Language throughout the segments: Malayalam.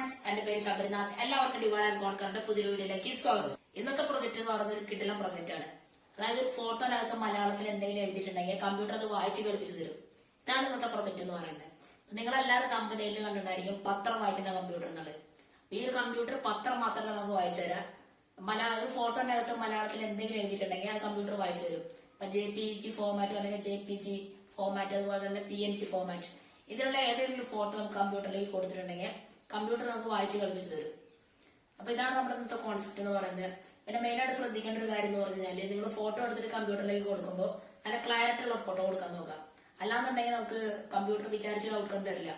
ഫ്രണ്ട്സ്, എൻ്റെ പേര് ശബരിനാഥ്. എല്ലാവർക്കും ഡിവൈഡ് ആൻഡ് കോൺകറിന്റെ പുതിയ വീഡിയോയിലേക്ക് സ്വാഗതം. ഇന്നത്തെ പ്രൊജക്ട് എന്ന് പറയുന്നത് ഒരു കിടിലൻ പ്രൊജക്റ്റ് ആണ്. അതായത് ഫോട്ടോനകത്ത് മലയാളത്തിൽ എന്തെങ്കിലും എഴുതിയിട്ടുണ്ടെങ്കിൽ കമ്പ്യൂട്ടർ അത് വായിച്ച് കേൾപ്പിച്ചു തരും. ഇതാണ് ഇന്നത്തെ പ്രൊജക്ട് എന്ന് പറയുന്നത്. നിങ്ങളെല്ലാവരും കമ്പനിയിൽ കണ്ടിട്ടുണ്ടായിരിക്കും പത്രം വായിക്കുന്ന കമ്പ്യൂട്ടർ എന്നുള്ളത്. ഈ ഒരു കമ്പ്യൂട്ടർ പത്രം മാത്രമല്ല നമുക്ക് വായിച്ചു തരാം. ഒരു ഫോട്ടോനകത്ത് മലയാളത്തിൽ എന്തെങ്കിലും എഴുതിയിട്ടുണ്ടെങ്കിൽ അത് കമ്പ്യൂട്ടർ വായിച്ചു തരും. ഇപ്പൊ JPG ഫോമാറ്റ് അല്ലെങ്കിൽ JPG ഫോമാറ്റ്, അതുപോലെ തന്നെ PNG ഫോമാറ്റ്, ഇതിലുള്ള ഏതെങ്കിലും ഫോട്ടോ നമുക്ക് കമ്പ്യൂട്ടറിലേക്ക് കൊടുത്തിട്ടുണ്ടെങ്കിൽ കമ്പ്യൂട്ടർ നമുക്ക് വായിച്ച് കേൾപ്പിച്ചു തരും. അപ്പൊ ഇതാണ് നമ്മുടെ ഇന്നത്തെ കോൺസെപ്റ്റ് എന്ന് പറയുന്നത്. പിന്നെ മെയിനായിട്ട് ശ്രദ്ധിക്കേണ്ട ഒരു കാര്യം എന്ന് പറഞ്ഞു കഴിഞ്ഞാൽ, നിങ്ങൾ ഫോട്ടോ എടുത്തിട്ട് കമ്പ്യൂട്ടറിലേക്ക് കൊടുക്കുമ്പോൾ നല്ല ക്ലാരിറ്റി ഉള്ള ഫോട്ടോ കൊടുക്കാൻ നോക്കാം. അല്ലാന്നുണ്ടെങ്കിൽ നമുക്ക് കമ്പ്യൂട്ടർ വിചാരിച്ചൊരു ഔട്ട്കം തരില്ല.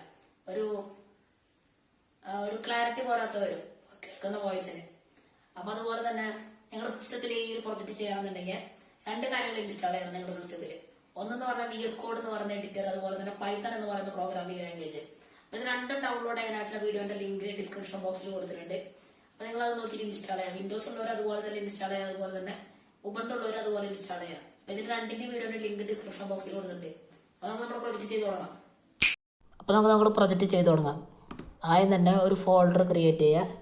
ഒരു ക്ലാരിറ്റി പോരാത്ത വരും കേൾക്കുന്ന വോയിസിന്. അപ്പൊ അതുപോലെ തന്നെ നിങ്ങളുടെ സിസ്റ്റത്തിൽ ഈ ഒരു പ്രൊജക്ട് ചെയ്യണമെന്നുണ്ടെങ്കിൽ രണ്ട് കാര്യങ്ങൾ ഇൻസ്റ്റാൾ ചെയ്യണം നിങ്ങളുടെ സിസ്റ്റത്തിൽ. ഒന്നെന്ന് പറഞ്ഞാൽ VS Code എന്ന് പറയുന്ന എഡിറ്റർ, അതുപോലെ തന്നെ Python എന്ന് പറയുന്ന പ്രോഗ്രാമിംഗ് ലാംഗ്വേജ്. അപ്പൊ ഇത് രണ്ടും ഡൗൺലോഡ് ചെയ്യാനായിട്ടുള്ള വീഡിയോന്റെ ലിങ്ക് ഡിസ്ക്രിപ്ഷൻ ബോക്സിൽ കൊടുത്തിട്ടുണ്ട്. അപ്പൊ നിങ്ങൾ അത് നോക്കിയിട്ട് ഇൻസ്റ്റാൾ ചെയ്യാം. വിൻഡോസ് ഉള്ളവർ അതുപോലെ തന്നെ ഇൻസ്റ്റാൾ ചെയ്യാം, അതുപോലെ തന്നെ ഉബുണ്ടു ഉള്ളവർ അതുപോലെ ഇൻസ്റ്റാൾ ചെയ്യാം. അപ്പൊ ഇതിന് രണ്ടിന്റെ വീഡിയോന്റെ ലിങ്ക് ഡിസ്ക്രിപ്ഷൻ ബോക്സിൽ കൊടുത്തിട്ടുണ്ട്. അപ്പൊ നമുക്ക് നമ്മുടെ പ്രൊജക്ട് ചെയ്ത് തുടങ്ങാം. ആദ്യം തന്നെ ഒരു ഫോൾഡർ ക്രിയേറ്റ് ചെയ്യുക.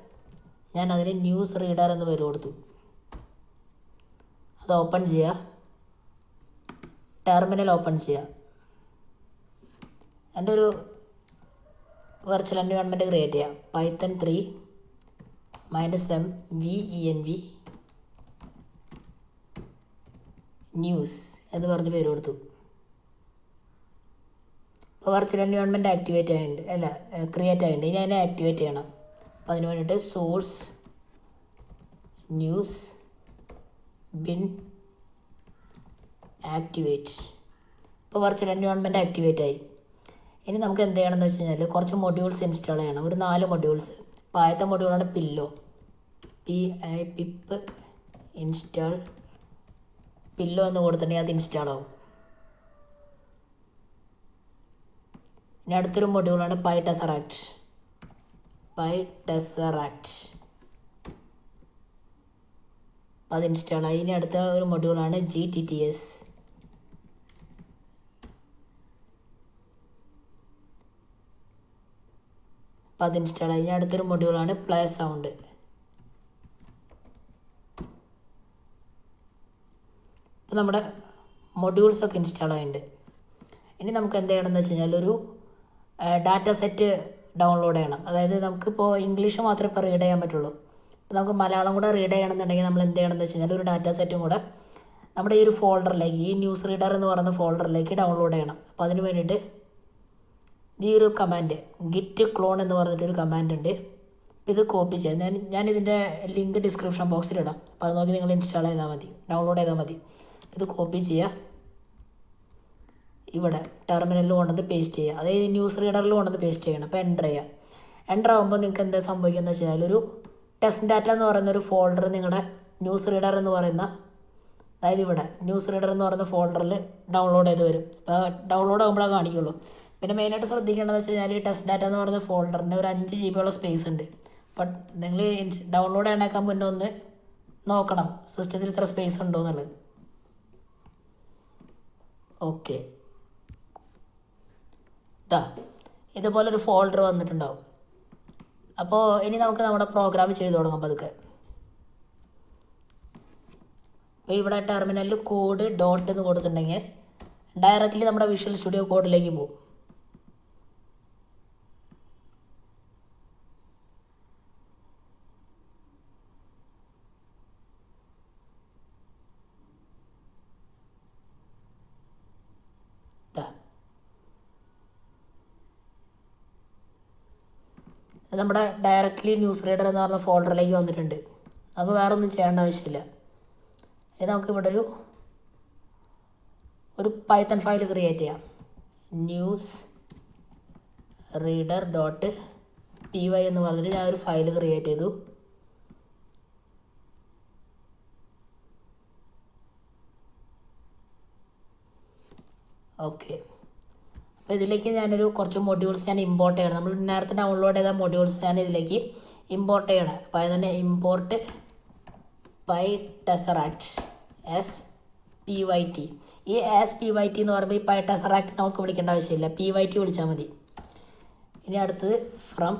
ഞാൻ അതിന് ന്യൂസ് റീഡർ എന്ന് പേര് കൊടുത്തു. അത് ഓപ്പൺ ചെയ്യുക, ടെർമിനൽ ഓപ്പൺ ചെയ്യുക. എൻ്റെ ഒരു വെർച്വൽ എൻവയോൺമെൻറ്റ് ക്രിയേറ്റ് ചെയ്യാം. Python 3 -m -v ന്യൂസ് എന്ന് പറഞ്ഞ് പേര് കൊടുത്തു. ഇപ്പോൾ വെർച്വൽ എൻവയോൺമെൻറ്റ് ആക്ടിവേറ്റ് ആയിട്ടുണ്ട്, ക്രിയേറ്റ് ആയിട്ടുണ്ട്. ഇനി അതിനെ ആക്ടിവേറ്റ് ചെയ്യണം. അപ്പോൾ അതിന് വേണ്ടിയിട്ട് സോഴ്സ് ന്യൂസ് ബിൻ ആക്ടിവേറ്റ്. ഇപ്പോൾ വെർച്വൽ എൻവയോൺമെൻറ്റ് ആക്ടിവേറ്റ് ആയി. ഇനി നമുക്ക് എന്ത് ചെയ്യണമെന്ന് വെച്ച് കഴിഞ്ഞാൽ കുറച്ച് മൊഡ്യൂൾസ് ഇൻസ്റ്റാൾ ചെയ്യണം. ഒരു 4 മൊഡ്യൂൾസ്. ഇപ്പോൾ ആദ്യത്തെ മൊഡ്യൂളാണ് പിപ്പ് ഇൻസ്റ്റാൾ പില്ലോ എന്ന് കൊടുത്തിട്ടുണ്ടെങ്കിൽ അത് ഇൻസ്റ്റാൾ ആവും. ഇനി അടുത്തൊരു മൊഡ്യൂളാണ് Pytesseract. അത് ഇൻസ്റ്റാൾ ആയി. ഇനി അടുത്ത ഒരു മൊഡ്യൂളാണ് gTTS. അപ്പം അത് ഇൻസ്റ്റാൾ ആയി. ഇനി അടുത്തൊരു മൊഡ്യൂളാണ് Playsound. ഇപ്പം നമ്മുടെ മൊഡ്യൂൾസൊക്കെ ഇൻസ്റ്റാൾ ആയിട്ടുണ്ട്. ഇനി നമുക്ക് എന്ത് ചെയ്യണമെന്ന് വെച്ച് കഴിഞ്ഞാൽ ഒരു ഡാറ്റ സെറ്റ് ഡൗൺലോഡ് ചെയ്യണം. അതായത് നമുക്കിപ്പോൾ ഇംഗ്ലീഷ് മാത്രമേ ഇപ്പോൾ റീഡ് ചെയ്യാൻ പറ്റുള്ളൂ. ഇപ്പോൾ നമുക്ക് മലയാളം കൂടെ റീഡ് ചെയ്യണമെന്നുണ്ടെങ്കിൽ നമ്മൾ എന്ത് ചെയ്യണമെന്ന് വെച്ച് കഴിഞ്ഞാൽ ഒരു ഡാറ്റ സെറ്റും കൂടെ നമ്മുടെ ഈ ഒരു ഫോൾഡറിലേക്ക്, ഈ ന്യൂസ് റീഡർ എന്ന് പറയുന്ന ഫോൾഡറിലേക്ക് ഡൗൺലോഡ് ചെയ്യണം. അപ്പോൾ അതിന് വേണ്ടിയിട്ട് ഈ ഒരു കമാൻഡ് git clone എന്ന് പറഞ്ഞിട്ടൊരു കമാൻഡ് ഉണ്ട്. ഇത് കോപ്പി ചെയ്യാം. ഞാൻ ഇതിൻ്റെ ലിങ്ക് ഡിസ്ക്രിപ്ഷൻ ബോക്സിലിടാം. അപ്പോൾ അത് നോക്കി നിങ്ങൾ ഇൻസ്റ്റാൾ ചെയ്താൽ മതി, ഡൗൺലോഡ് ചെയ്താൽ മതി. ഇത് കോപ്പി ചെയ്യുക, ഇവിടെ ടെർമിനലിൽ കൊണ്ടുവന്ന് പേസ്റ്റ് ചെയ്യുക. അതായത് ന്യൂസ് റീഡറിൽ കൊണ്ടുവന്ന് പേസ്റ്റ് ചെയ്യണം. അപ്പോൾ എൻ്റർ ചെയ്യുക. എൻ്റർ ആകുമ്പോൾ നിങ്ങൾക്ക് എന്താ സംഭവിക്കുന്നത് വെച്ച് കഴിഞ്ഞാൽ ഒരു tessdata എന്ന് പറയുന്ന ഒരു ഫോൾഡർ നിങ്ങളുടെ ന്യൂസ് റീഡർ എന്ന് പറയുന്ന, അതായത് ഇവിടെ ന്യൂസ് റീഡർ എന്ന് പറയുന്ന ഫോൾഡറിൽ ഡൗൺലോഡ് ചെയ്ത് വരും. അപ്പോൾ ഡൗൺലോഡ് ആകുമ്പോഴേ കാണിക്കുള്ളൂ. പിന്നെ മെയിനായിട്ട് ശ്രദ്ധിക്കേണ്ടതെന്ന് വെച്ച് കഴിഞ്ഞാൽ ഈ tessdata എന്ന് പറയുന്ന ഫോൾഡറിന് ഒരു 5 GB സ്പേസ് ഉണ്ട്. അപ്പം നിങ്ങൾ ഡൗൺലോഡ് ചെയ്യണേക്കാൻ മുന്നേ ഒന്ന് നോക്കണം സിസ്റ്റത്തിൽ ഇത്ര സ്പേസ് ഉണ്ടോ എന്നുള്ളത്. ഓക്കെ, ഇതുപോലൊരു ഫോൾഡർ വന്നിട്ടുണ്ടാവും. അപ്പോൾ ഇനി നമുക്ക് നമ്മുടെ പ്രോഗ്രാം ചെയ്ത് തുടങ്ങാം പതുക്കെ. അപ്പോൾ ഇവിടെ ടെർമിനലിൽ കോഡ് ഡോട്ട് എന്ന് കൊടുത്തിട്ടുണ്ടെങ്കിൽ ഡയറക്റ്റ്ലി നമ്മുടെ വിഷ്വൽ സ്റ്റുഡിയോ കോഡിലേക്ക് പോകും. നമ്മുടെ ഡയറക്റ്റ്ലി ന്യൂസ് റീഡർ എന്ന് പറഞ്ഞ ഫോൾഡറിലേക്ക് വന്നിട്ടുണ്ട്. നമുക്ക് വേറെ ഒന്നും ചെയ്യേണ്ട ആവശ്യമില്ല. ഇത് നമുക്ക് ഇവിടെ ഒരു പൈത്തൺ ഫയൽ ക്രിയേറ്റ് ചെയ്യാം. ന്യൂസ് റീഡർ .py എന്ന് പറഞ്ഞിട്ട് ഞാൻ ഒരു ഫയൽ ക്രിയേറ്റ് ചെയ്തു. ഓക്കെ, അപ്പോൾ ഇതിലേക്ക് ഞാനൊരു കുറച്ച് മൊഡ്യൂൾസ് ഞാൻ ഇമ്പോർട്ട് ചെയ്യണം. നമ്മൾ നേരത്തെ ഡൗൺലോഡ് ചെയ്ത മൊഡ്യൂൾസ് ഞാൻ ഇതിലേക്ക് ഇമ്പോർട്ട് ചെയ്യണം. അപ്പോൾ അതിന് തന്നെ ഇമ്പോർട്ട് Pytesseract SPYT. ഈ SPYT എന്ന് പറയുമ്പോൾ ഈ Pytesseract നമുക്ക് വിളിക്കേണ്ട ആവശ്യമില്ല, PYT വിളിച്ചാൽ മതി. ഇനി അടുത്തത് ഫ്രം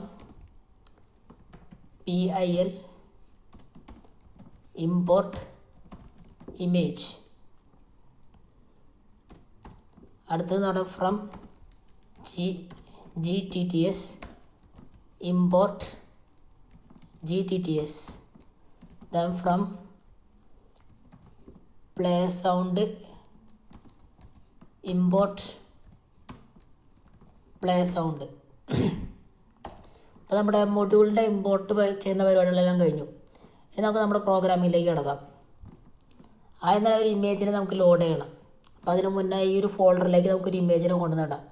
PIL import image. അടുത്തതെന്ന് പറഞ്ഞാൽ from gTTS import gTTS. Then from Playsound import Playsound. അപ്പോൾ നമ്മുടെ മൊഡ്യൂളിൻ്റെ ഇമ്പോർട്ട് ചെയ്യുന്ന പരിപാടികളെല്ലാം കഴിഞ്ഞു. ഇനി നമുക്ക് നമ്മുടെ പ്രോഗ്രാമിലേക്ക് കിടക്കാം. ആദ്യം തന്നെ ഒരു ഇമേജിനെ നമുക്ക് ലോഡ് ചെയ്യണം. അപ്പോൾ അതിന് മുന്നേ ഈ ഒരു ഫോൾഡറിലേക്ക് നമുക്കൊരു ഇമേജിനെ കൊണ്ടുവന്നിടാം.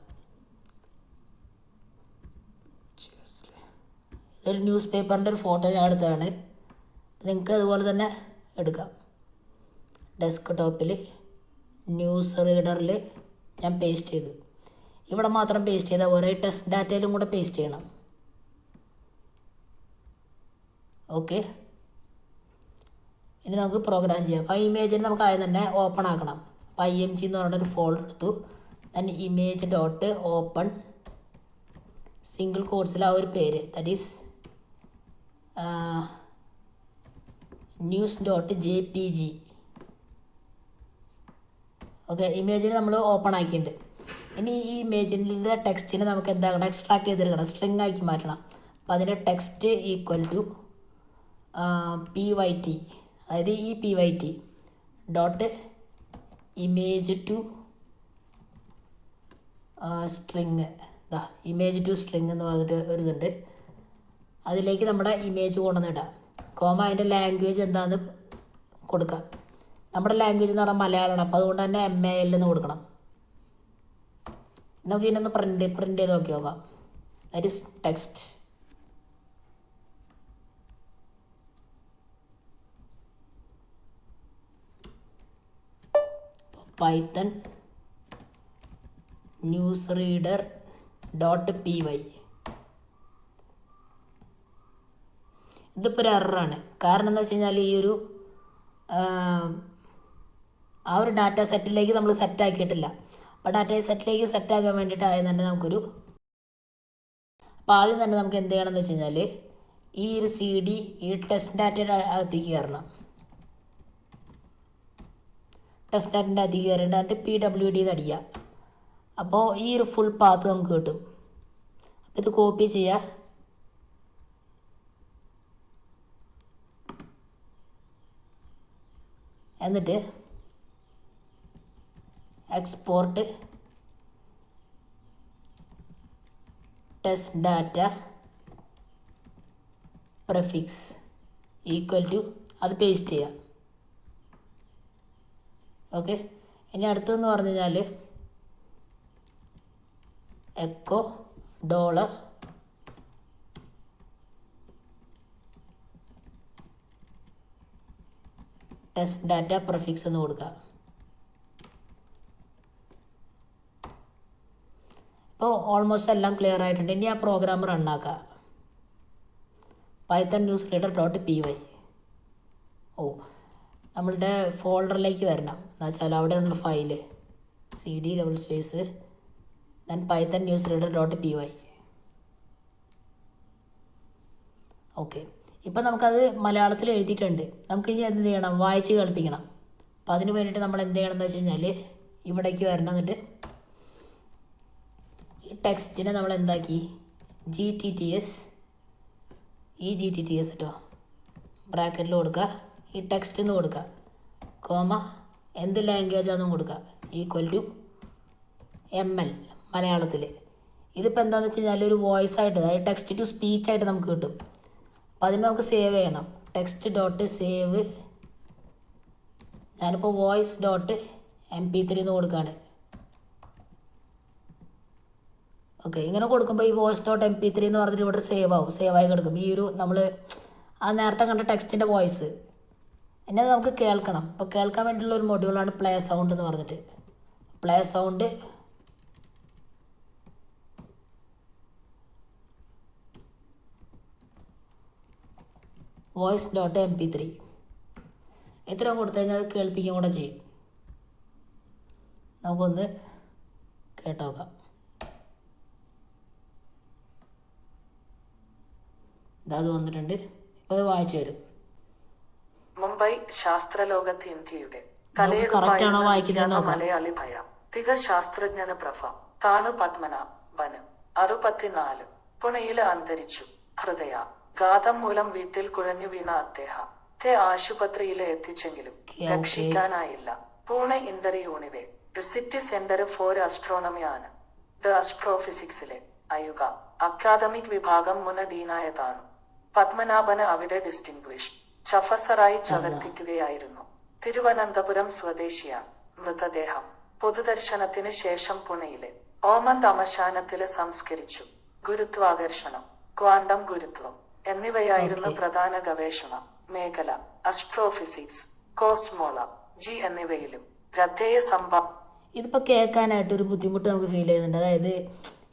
ഇതൊരു ന്യൂസ് പേപ്പറിൻ്റെ ഒരു ഫോട്ടോ ഞാൻ എടുത്തതാണ്. നിങ്ങൾക്ക് അതുപോലെ തന്നെ എടുക്കാം. ഡെസ്ക് ടോപ്പിൽ ന്യൂസ് റീഡറിൽ ഞാൻ പേസ്റ്റ് ചെയ്തു. ഇവിടെ മാത്രം പേസ്റ്റ് ചെയ്താൽ പോരെ, ടെസ്റ്റ് ഡാറ്റയിലും കൂടെ പേസ്റ്റ് ചെയ്യണം. ഓക്കെ, ഇനി നമുക്ക് പ്രോഗ്രാം ചെയ്യാം. അപ്പോൾ ഇമേജിന് നമുക്ക് ആദ്യം തന്നെ ഓപ്പൺ ആക്കണം. അപ്പോൾ IMG എന്ന് പറഞ്ഞൊരു ഫോൾഡർ എടുത്തു. Then image dot open single കോഡ്സിൽ ആ ഒരു പേര്, ദാറ്റ് ഈസ് news.jpg. ഓക്കെ, ഇമേജിന് നമ്മൾ ഓപ്പൺ ആക്കിയിട്ടുണ്ട്. ഇനി ഈ ഇമേജിൻ്റെ ടെക്സ്റ്റിനെ നമുക്ക് എന്താക്കണം, എക്സ്ട്രാക്ട് ചെയ്തെടുക്കണം, സ്ട്രിങ് ആക്കി മാറ്റണം. അപ്പോൾ അതിൻ്റെ ടെക്സ്റ്റ് ഈക്വൽ ടു pyt, അതായത് ഈ pyt dot image to string, image to string എന്ന് പറഞ്ഞിട്ട് ഒരു ഇതുണ്ട്. അതിലേക്ക് നമ്മുടെ ഇമേജ് കൊണ്ടുവന്നിടാം. അതിൻ്റെ ലാംഗ്വേജ് എന്താണെന്ന് കൊടുക്കാം. നമ്മുടെ ലാംഗ്വേജ് എന്ന് പറഞ്ഞാൽ മലയാളമാണ്. അപ്പോൾ അതുകൊണ്ട് തന്നെ MAL എന്ന് കൊടുക്കണം. നമുക്ക് ഇതിനൊന്ന് പ്രിൻ്റ് ചെയ്ത് നോക്കാം. That is text. Python news reader .py. ഇതിപ്പോൾ ഒരു എററാണ്. കാരണം എന്താ വെച്ച് കഴിഞ്ഞാൽ ഈ ഒരു ആ ഒരു ഡാറ്റ സെറ്റിലേക്ക് നമ്മൾ സെറ്റാക്കിയിട്ടില്ല. അപ്പോൾ ഡാറ്റ സെറ്റിലേക്ക് സെറ്റാക്കാൻ വേണ്ടിയിട്ട് ആദ്യം തന്നെ നമുക്കൊരു ആദ്യം തന്നെ നമുക്ക് എന്ത് ചെയ്യണമെന്ന് വെച്ച് കഴിഞ്ഞാൽ ഈ ഒരു CD ഈ ടെസ്റ്റ് ഡാറ്റയുടെ അകത്തേക്ക് കയറണം. ടെസ്റ്റ് ഡാറ്റൻ്റെ അകത്തേക്ക് കയറേണ്ട, എന്നിട്ട് PWD എന്ന് അടിക്കുക. അപ്പോൾ ഈ ഒരു ഫുൾ പാത്ത് നമുക്ക് കിട്ടും. അപ്പോൾ ഇത് കോപ്പി ചെയ്യുക. എന്നിട്ട് export test data prefix equal to അത് പേസ്റ്റ് ചെയ്യുക. ഓക്കെ, ഇനി അടുത്തതെന്ന് പറഞ്ഞു കഴിഞ്ഞാൽ echo dollar test data prefix എന്ന് കൊടുക്കുക. ഇപ്പോൾ ഓൾമോസ്റ്റ് എല്ലാം ക്ലിയർ ആയിട്ടുണ്ട്. ഇനി ആ പ്രോഗ്രാം റണ്ണാക്കുക. Python news reader .py. നമ്മളുടെ ഫോൾഡറിലേക്ക് വരണം. എന്ന് വെച്ചാൽ അവിടെയുള്ള file CD _ then python news reader .py. Okay, ഇപ്പം നമുക്കത് മലയാളത്തിൽ എഴുതിയിട്ടുണ്ട്. നമുക്ക് ഇനി എന്ത് ചെയ്യണം, വായിച്ച് കേൾപ്പിക്കണം. അപ്പം അതിന് വേണ്ടിയിട്ട് നമ്മൾ എന്ത് ചെയ്യണം എന്ന് വെച്ച് കഴിഞ്ഞാൽ ഇവിടേക്ക് വരണം. എന്നിട്ട് ഈ ടെക്സ്റ്റിനെ നമ്മൾ എന്താക്കി gTTS, ഈ gTTS കേട്ടോ ബ്രാക്കറ്റിൽ കൊടുക്കുക. ഈ ടെക്സ്റ്റ് എന്ന് കൊടുക്കുക, എന്ത് ലാംഗ്വേജ് ആണെന്നും കൊടുക്കുക, ഈക്വൽ ടു ML മലയാളത്തിൽ. ഇതിപ്പോൾ എന്താണെന്ന് വെച്ച് കഴിഞ്ഞാൽ ഒരു വോയിസ് ആയിട്ട്, അതായത് ടെക്സ്റ്റ് ടു സ്പീച്ച് ആയിട്ട് നമുക്ക് കിട്ടും. അപ്പോൾ അതിന് നമുക്ക് സേവ് ചെയ്യണം. text.save, ഞാനിപ്പോൾ voice.mp3 എന്ന് കൊടുക്കുകയാണ്. ഓക്കെ, ഇങ്ങനെ കൊടുക്കുമ്പോൾ ഈ voice.mp3 എന്ന് പറഞ്ഞിട്ട് ഇവിടെ സേവ് ആയി കിടക്കും. ഈ ഒരു നമ്മൾ ആ നേരത്തെ കണ്ട ടെക്സ്റ്റിൻ്റെ വോയിസ് എന്നെ നമുക്ക് കേൾക്കണം. അപ്പോൾ കേൾക്കാൻ വേണ്ടിയിട്ടുള്ള ഒരു മൊഡ്യൂളാണ് Playsound എന്ന് പറഞ്ഞിട്ട്. Playsound voice.mp3 എത്ര കൊടുത്തു കഴിഞ്ഞാൽ അത് കേൾപ്പിക്കുകയും കൂടെ ചെയ്യും. നമുക്കൊന്ന് കേട്ടോക്കാം. ഇതത് വന്നിട്ടുണ്ട്. അത് വായിച്ചു തരും. മുംബൈ ശാസ്ത്രലോകത്ത് ഇന്ത്യയുടെ കറക്റ്റ് ആണോ വായിക്കുന്നത് നോക്കാം. മലയാളി ഭയതിക ശാസ്ത്രജ്ഞന് പ്രഭ താണു പത്മനാഭന് 64 പുണയില് അന്തരിച്ചു. ഹൃദയാഘാതം മൂലം വീട്ടിൽ കുഴഞ്ഞു വീണ അദ്ദേഹത്തെ ആശുപത്രിയില് എത്തിച്ചെങ്കിലും രക്ഷിക്കാനായില്ല. Pune Inter university centre for astronomy ആണ് ആസ്ട്രോഫിസിക്സിലെ അയുക അക്കാദമിക് വിഭാഗം മുൻ ഡീനായതാണ്. പത്മനാഭന് അവിടെ ഡിസ്റ്റിംഗ്വിഷ് പ്രൊഫസറായി പ്രവർത്തിക്കുകയായിരുന്നു. തിരുവനന്തപുരം സ്വദേശിയാണ്. മൃതദേഹം പൊതുദർശനത്തിന് ശേഷം പുണയിലെ ഓമന്ത് ശ്മശാനത്തില് സംസ്കരിച്ചു. ഗുരുത്വാകർഷണം, ക്വാണ്ടം ഗുരുത്വം എന്നിവയായിരുന്നു പ്രധാന ഗവേഷണ മേഖല. അസ്ട്രോഫിസിക്സ്, കോസ്മോളജി എന്നിവയിലും ശ്രദ്ധേയ ഇതിപ്പോ കേൾക്കാനായിട്ട് ഒരു ബുദ്ധിമുട്ട് നമുക്ക് ഫീൽ ചെയ്യുന്നുണ്ട്. അതായത്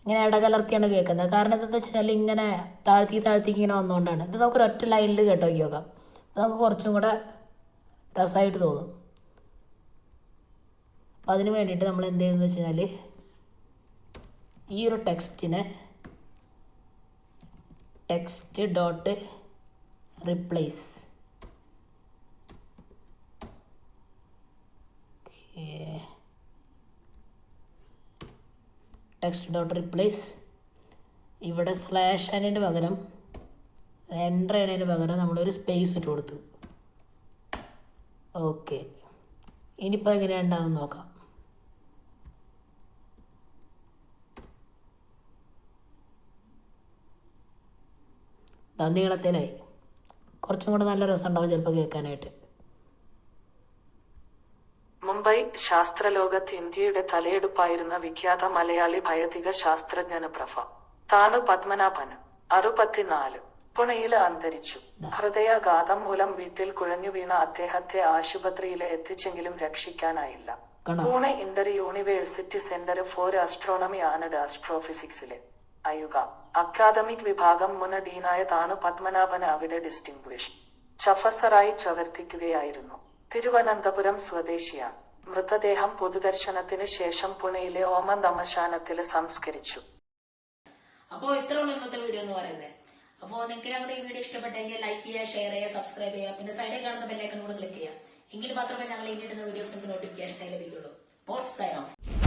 ഇങ്ങനെ ഇടകലർത്തിയാണ് കേൾക്കുന്നത്. കാരണം എന്താ വെച്ചാൽ ഇങ്ങനെ താഴ്ത്തി ഇങ്ങനെ വന്നുകൊണ്ടാണ്. ഇത് നമുക്ക് ഒരൊറ്റ ലൈനിൽ കേട്ടോ നോക്കാം. നമുക്ക് കുറച്ചും കൂടെ രസമായിട്ട് തോന്നും. അപ്പം അതിന് വേണ്ടിയിട്ട് നമ്മൾ എന്ത് ചെയ്യുന്നത് വെച്ച് കഴിഞ്ഞാൽ ഈ ഒരു ടെക്സ്റ്റിനെ ടെക്സ്റ്റ് ഡോട്ട് റിപ്ലേസ് ഇവിടെ /n പകരം എൻ്റർ ചെയ്യുന്നതിന് പകരം നമ്മളൊരു സ്പേസ് ഇട്ട് കൊടുത്തു. ഓക്കെ, ഇനിയിപ്പോൾ എങ്ങനെയാണ് ഉണ്ടാവും നോക്കാം. നീളത്തിലായി കുറച്ചും കൂടെ നല്ല രസം ഉണ്ടാവും ചിലപ്പോൾ കേൾക്കാനായിട്ട്. മുംബൈ ശാസ്ത്രലോകത്ത് ഇന്ത്യയുടെ തലയെടുപ്പായിരുന്ന വിഖ്യാത മലയാളി ഭയതിക ശാസ്ത്രജ്ഞന് പ്രഭ താണു പത്മനാഭന് 64 പുണയില് അന്തരിച്ചു. ഹൃദയാഘാതം മൂലം വീട്ടിൽ കുഴഞ്ഞു വീണ അദ്ദേഹത്തെ ആശുപത്രിയില് എത്തിച്ചെങ്കിലും രക്ഷിക്കാനായില്ല. Pune Inter university centre for astronomy ആണ് ആസ്ട്രോഫിസിക്സിലെ അയുക അക്കാദമിക് വിഭാഗം മുൻ ഡീനായതാണ്. പത്മനാഭന് അവിടെ ഡിസ്റ്റിംഗ്വിഷ് പ്രൊഫസറായി പ്രവർത്തിക്കുകയായിരുന്നു. തിരുവനന്തപുരം സ്വദേശിയാണ്. മൃതദേഹം പൊതുദർശനത്തിന് ശേഷം പുണയിലെ ഓമന്ത് ശ്മശാനത്തില് സംസ്കരിച്ചു. അപ്പോൾ ഇത്രയുള്ള ഇന്നത്തെ വീഡിയോ എന്ന് പറയുന്നത്. അപ്പോൾ നിങ്ങൾക്ക് ഞങ്ങളുടെ ഈ വീഡിയോ ഇഷ്ടപ്പെട്ടെങ്കിൽ ലൈക്ക് ചെയ്യുക, ഷെയർ ചെയ്യുക, സബ്സ്ക്രൈബ് ചെയ്യുക, പിന്നെ സൈഡിൽ കാണുന്ന ബെല്ലൈക്കൺ കൂടെ ക്ലിക്ക് ചെയ്യുക. എങ്കിൽ മാത്രമേ ഞങ്ങൾ ഇനിയിടുന്ന വീഡിയോസ് നിങ്ങൾക്ക് നോട്ടിഫിക്കേഷൻ ലഭിക്കുള്ളൂ. അപ്പോൾ സൈൻ ഓഫ്.